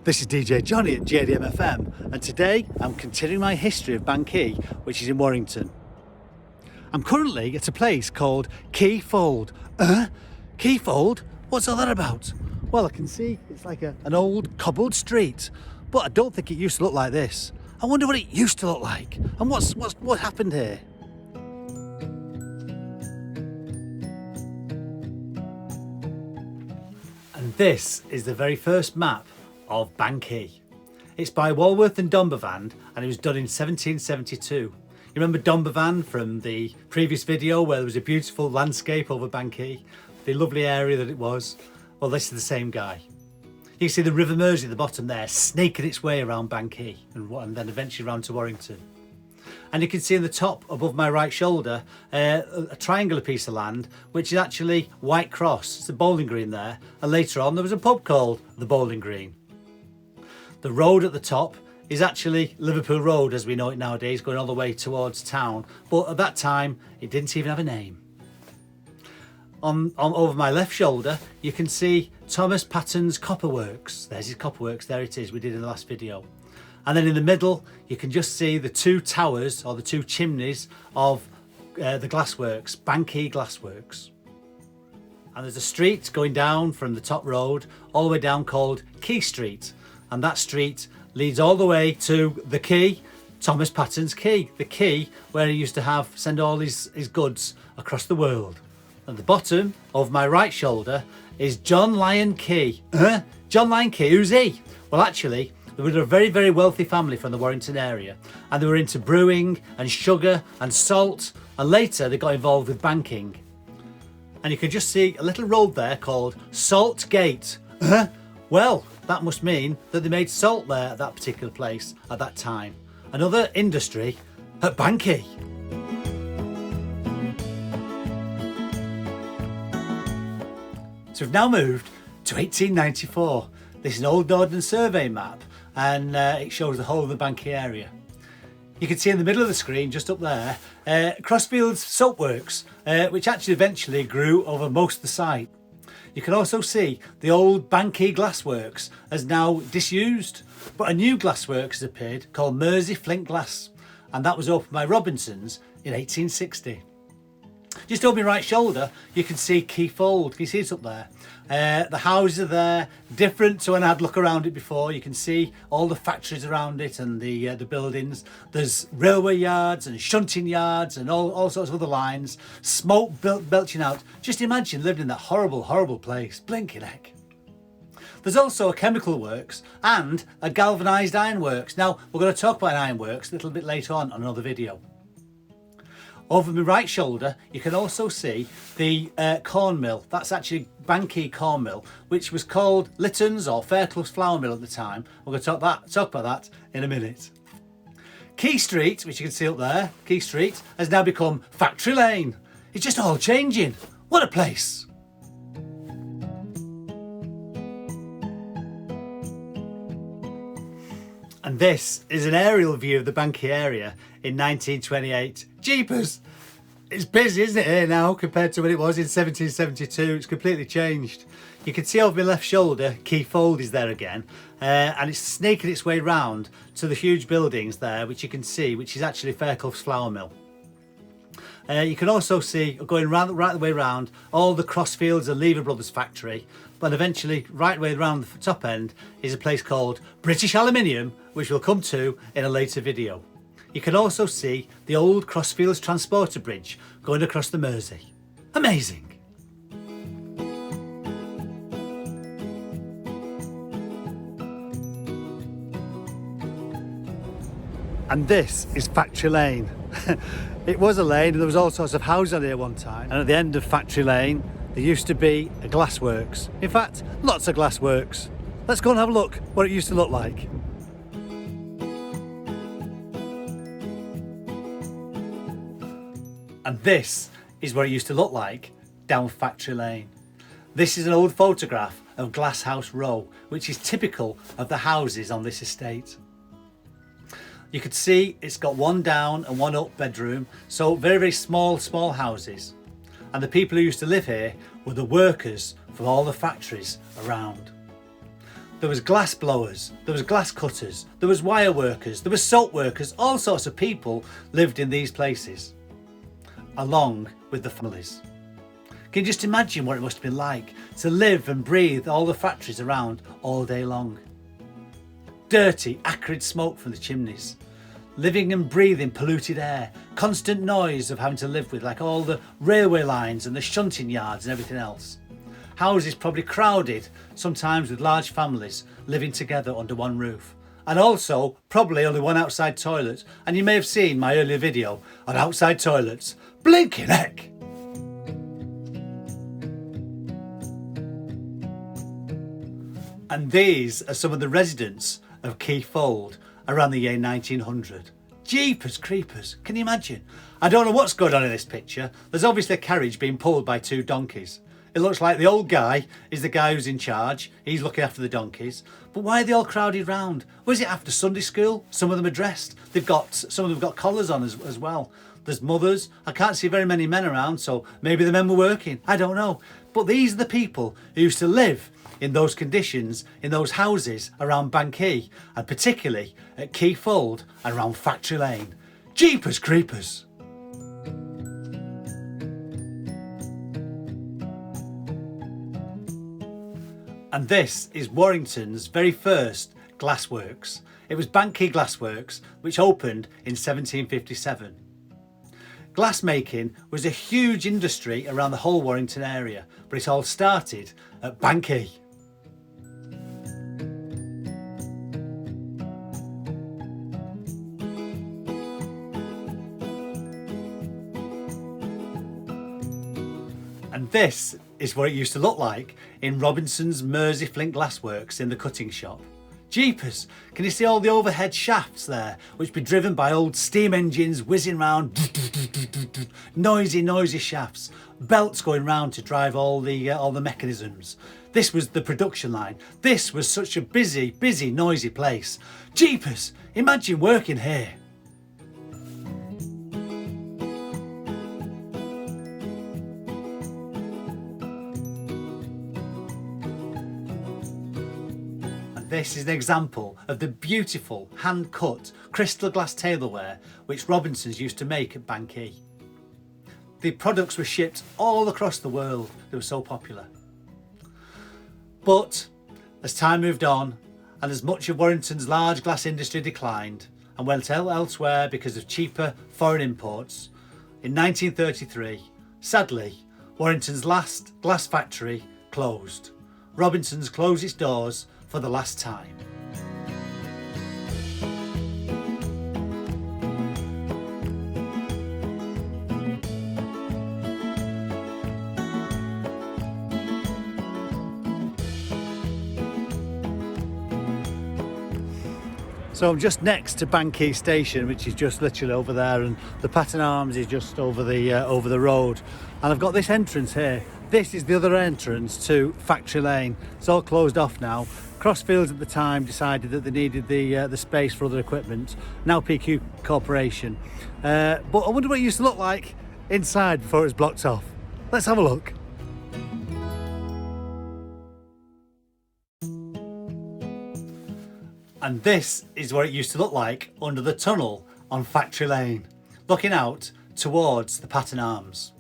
This is DJ Johnny at JDM FM, and today I'm continuing my history of Bank Quay, which is in Warrington. I'm currently at a place called Quay Fold. Quay Fold? What's all that about? Well, I can see it's like an old cobbled street, but I don't think it used to look like this. I wonder what it used to look like, and what happened here. And this is the very first map of Bank Quay. It's by Walworth and Dunbervan, and it was done in 1772. You remember Dunbervan from the previous video where there was a beautiful landscape over Bank Quay, the lovely area that it was? Well, this is the same guy. You can see the River Mersey at the bottom there, snaking its way around Bank Quay and then eventually round to Warrington. And you can see in the top above my right shoulder a triangular piece of land which is actually White Cross. It's a bowling green there, and later on there was a pub called the Bowling Green. The road at the top is actually Liverpool Road as we know it nowadays, going all the way towards town, but at that time it didn't even have a name. On over my left shoulder you can see Thomas Patton's Copper Works. There's his copper works, there it is, we did in the last video. And then in the middle you can just see the two towers or the two chimneys of the glassworks, Bank Quay Glassworks. And there's a street going down from the top road all the way down called Quay Street, and that street leads all the way to the quay, Thomas Patton's Quay, the quay where he used to send all his goods across the world. At the bottom of my right shoulder is John Lyon Quay. John Lyon Quay, who's he? Well, actually they were a very, very wealthy family from the Warrington area, and they were into brewing and sugar and salt, and later they got involved with banking. And you can just see a little road there called Salt Gate. Well, that must mean that they made salt there at that particular place at that time. Another industry at Bank Quay. So we've now moved to 1894. This is an old Ordnance Survey map, and it shows the whole of the Bank Quay area. You can see in the middle of the screen, just up there, Crossfields Soapworks, which actually eventually grew over most of the site. You can also see the old Bank Quay Glassworks as now disused, but a new glassworks has appeared called Mersey Flint Glass, and that was opened by Robinsons in 1860. Just over my right shoulder you can see Quay Fold. Can you see it up there? The houses are there, different to when I had a look around it before. You can see all the factories around it and the buildings. There's railway yards and shunting yards and all sorts of other lines. Smoke belching out. Just imagine living in that horrible, horrible place. Blinking heck. There's also a chemical works and a galvanised ironworks. Now, we're going to talk about ironworks a little bit later on another video. Over my right shoulder you can also see the corn mill. That's actually Bank Quay corn mill, which was called Lytton's or Fairclough's flour mill at the time. We're going to talk about that in a minute. Quay Street, which you can see up there, Quay Street, has now become Factory Lane. It's just all changing. What a place! And this is an aerial view of the Bank Quay area in 1928. Jeepers! It's busy, isn't it, here now compared to when it was in 1772. It's completely changed. You can see over my left shoulder, Quay Fold is there again, and it's snaking its way round to the huge buildings there, which you can see, which is actually Fairclough's flour mill. You can also see, going right the way round, all the Crossfields and Lever Brothers factory, but eventually right way around the top end is a place called British Aluminium, which we'll come to in a later video. You can also see the old Crossfields Transporter Bridge going across the Mersey. Amazing! And this is Factory Lane. It was a lane and there was all sorts of houses on here one time, and at the end of Factory Lane there used to be a glassworks. In fact, lots of glassworks. Let's go and have a look what it used to look like. And this is what it used to look like down Factory Lane. This is an old photograph of Glasshouse Row, which is typical of the houses on this estate. You could see it's got one down and one up bedroom, so very, very small houses. And the people who used to live here were the workers from all the factories around. There was glass blowers, there was glass cutters, there was wire workers, there was salt workers, all sorts of people lived in these places, along with the families. Can you just imagine what it must have been like to live and breathe all the factories around all day long? Dirty, acrid smoke from the chimneys, living and breathing polluted air, constant noise of having to live with, like all the railway lines and the shunting yards and everything else. Houses probably crowded, sometimes with large families living together under one roof. And also probably only one outside toilet. And you may have seen my earlier video on outside toilets. Blinking heck! And these are some of the residents of Quay around the year 1900. Jeepers creepers, can you imagine? I don't know what's going on in this picture. There's obviously a carriage being pulled by two donkeys. It looks like the old guy is the guy who's in charge. He's looking after the donkeys. But why are they all crowded round? Was it after Sunday school? Some of them are dressed. Some of them have got collars on as well. There's mothers. I can't see very many men around, so maybe the men were working. I don't know. But these are the people who used to live in those conditions, in those houses around Bank Quay, and particularly at Quay and around Factory Lane. Jeepers creepers! And this is Warrington's very first glassworks. It was Bank Quay Glassworks, which opened in 1757. Glassmaking was a huge industry around the whole Warrington area, but it all started at Bank Quay. And this is what it used to look like in Robinson's Mersey flint glassworks in the cutting shop. Jeepers, can you see all the overhead shafts there, which be driven by old steam engines whizzing round, noisy shafts, belts going round to drive all the mechanisms. This was the production line. This was such a busy, noisy place. Jeepers, imagine working here. This is an example of the beautiful hand-cut crystal glass tableware which Robinsons used to make at Bank Quay. The products were shipped all across the world, they were so popular. But as time moved on and as much of Warrington's large glass industry declined and went elsewhere because of cheaper foreign imports, in 1933, sadly, Warrington's last glass factory closed. Robinsons closed its doors for the last time. So I'm just next to Bank Quay station, which is just literally over there, and the Pattern Arms is just over the road. And I've got this entrance here. This is the other entrance to Factory Lane. It's all closed off now. Crossfields at the time decided that they needed the space for other equipment. Now PQ Corporation. But I wonder what it used to look like inside before it was blocked off. Let's have a look. And this is what it used to look like under the tunnel on Factory Lane, looking out towards the Pattern Arms.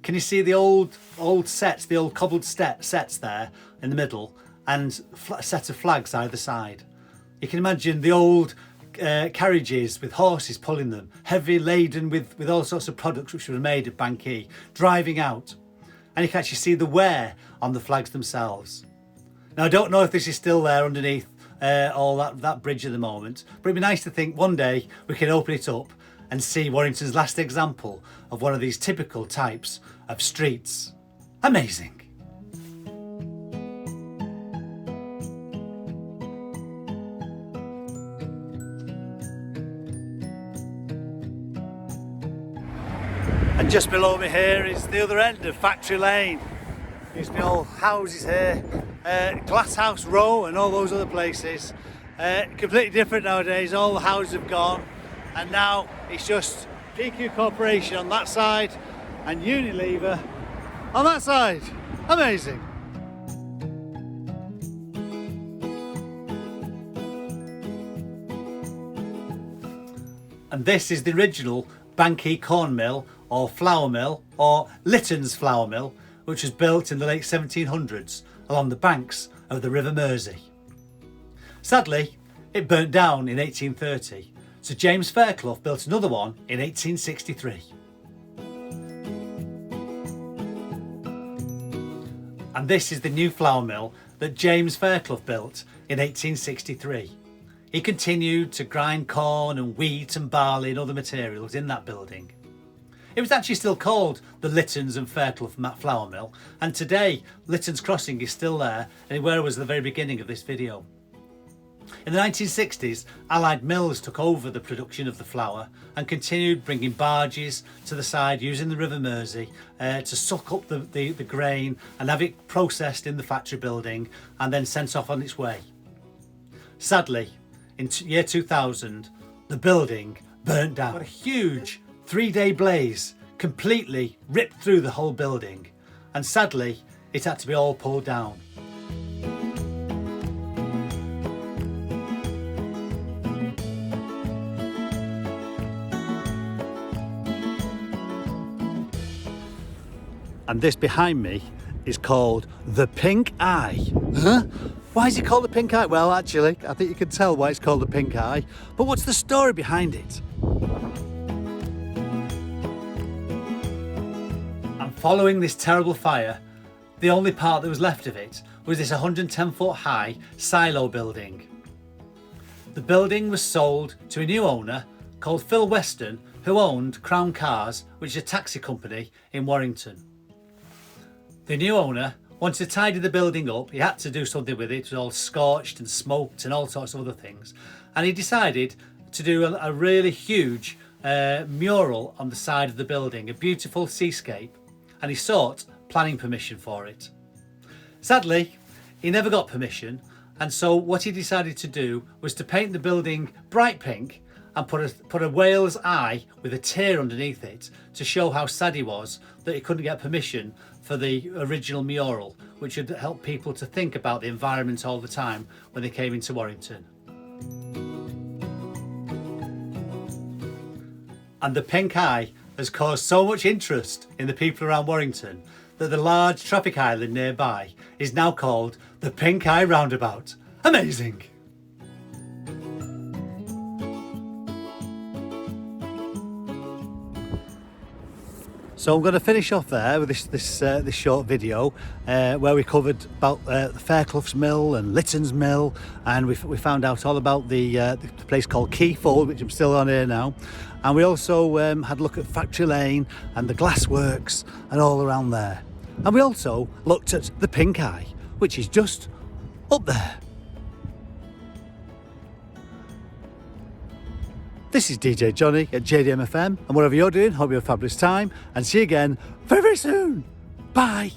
Can you see the old sets, the old cobbled sets there in the middle, and a set of flags either side? You can imagine the old carriages with horses pulling them, heavy laden with all sorts of products which were made at Bank Quay, driving out. And you can actually see the wear on the flags themselves. Now I don't know if this is still there underneath all that bridge at the moment, but it'd be nice to think one day we can open it up and see Warrington's last example of one of these typical types of streets. Amazing. And just below me here is the other end of Factory Lane. Used to be all houses here, Glasshouse Row and all those other places. Completely different nowadays, all the houses have gone, and now it's just PQ Corporation on that side and Unilever on that side. Amazing. And this is the original Bank Quay corn mill or flour mill or Lytton's flour mill, which was built in the late 1700s along the banks of the River Mersey. Sadly, it burnt down in 1830, so James Fairclough built another one in 1863. And this is the new flour mill that James Fairclough built in 1863. He continued to grind corn and wheat and barley and other materials in that building. It was actually still called the Lytton's and Fairclough flour mill, and today Lytton's Crossing is still there and where it was at the very beginning of this video. In the 1960s, Allied Mills took over the production of the flour and continued bringing barges to the side using the River Mersey to suck up the grain and have it processed in the factory building and then sent off on its way. Sadly, in year 2000, the building burnt down. What a huge 3-day blaze completely ripped through the whole building, and sadly, it had to be all pulled down. And this behind me is called the Pink Eye. Huh? Why is it called the Pink Eye? Well, actually, I think you can tell why it's called the Pink Eye. But what's the story behind it? And following this terrible fire, the only part that was left of it was this 110-foot high silo building. The building was sold to a new owner called Phil Weston, who owned Crown Cars, which is a taxi company in Warrington. The new owner wanted to tidy the building up. He had to do something with it. It was all scorched and smoked and all sorts of other things. And he decided to do a really huge mural on the side of the building, a beautiful seascape. And he sought planning permission for it. Sadly, he never got permission. And so what he decided to do was to paint the building bright pink and put a whale's eye with a tear underneath it to show how sad he was that he couldn't get permission for the original mural, which would help people to think about the environment all the time when they came into Warrington. And the Pink Eye has caused so much interest in the people around Warrington that the large traffic island nearby is now called the Pink Eye Roundabout. Amazing! So I'm going to finish off there with this short video where we covered about the Fairclough's Mill and Lytton's Mill, and we found out all about the place called Quay, which I'm still on here now, and we also had a look at Factory Lane and the glassworks and all around there, and we also looked at the Pink Eye, which is just up there. This is DJ Johnny at JDM FM, and whatever you're doing, hope you have a fabulous time, and see you again very, very soon. Bye.